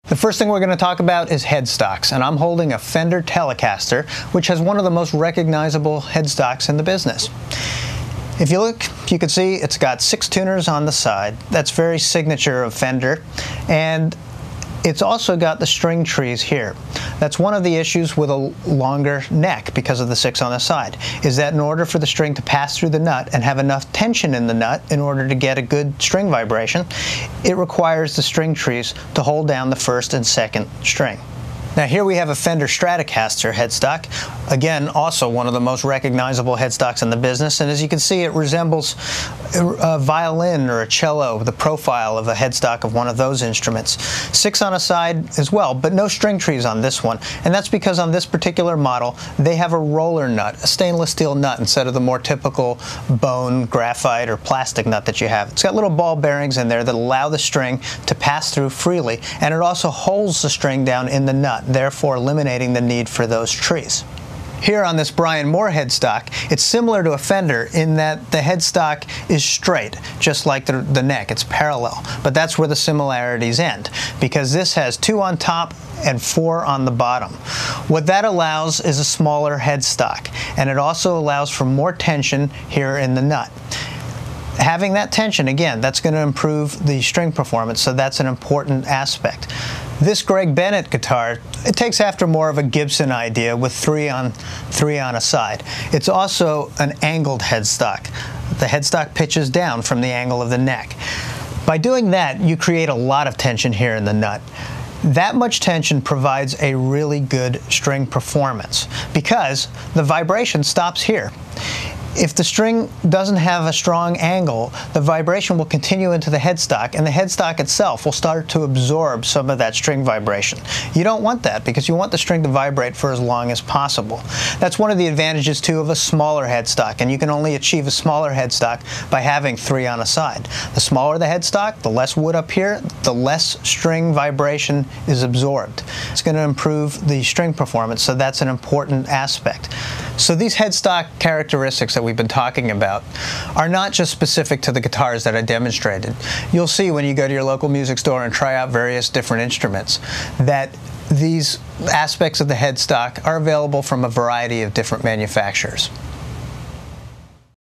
The first thing we're going to talk about is headstocks, and I'm holding a Fender Telecaster, which has one of the most recognizable headstocks in the business. If you look, you can see it's got 6 tuners on the side. That's very signature of Fender, and it's also got the string trees here. That's one of the issues with a longer neck because of the 6 on the side, is that in order for the string to pass through the nut and have enough tension in the nut in order to get a good string vibration, it requires the string trees to hold down the first and second string. Now here we have a Fender Stratocaster headstock, again also one of the most recognizable headstocks in the business, and as you can see it resembles a violin or a cello, the profile of a headstock of one of those instruments. 6 on a side as well, but no string trees on this one, and that's because on this particular model they have a roller nut, a stainless steel nut instead of the more typical bone, graphite or plastic nut that you have. It's got little ball bearings in there that allow the string to pass through freely, and it also holds the string down in the nut, therefore eliminating the need for those trees. Here on this Brian Moore headstock, it's similar to a Fender in that the headstock is straight, just like the neck, it's parallel. But that's where the similarities end, because this has 2 on top and 4 on the bottom. What that allows is a smaller headstock, and it also allows for more tension here in the nut. Having that tension, again, that's going to improve the string performance, so that's an important aspect. This Greg Bennett guitar, it takes after more of a Gibson idea with 3 on a side. It's also an angled headstock. The headstock pitches down from the angle of the neck. By doing that, you create a lot of tension here in the nut. That much tension provides a really good string performance because the vibration stops here. If the string doesn't have a strong angle, the vibration will continue into the headstock, and the headstock itself will start to absorb some of that string vibration. You don't want that because you want the string to vibrate for as long as possible. That's one of the advantages too of a smaller headstock, and you can only achieve a smaller headstock by having 3 on a side. The smaller the headstock, the less wood up here, the less string vibration is absorbed. It's going to improve the string performance, so that's an important aspect. So these headstock characteristics that we've been talking about are not just specific to the guitars that I demonstrated. You'll see when you go to your local music store and try out various different instruments that these aspects of the headstock are available from a variety of different manufacturers.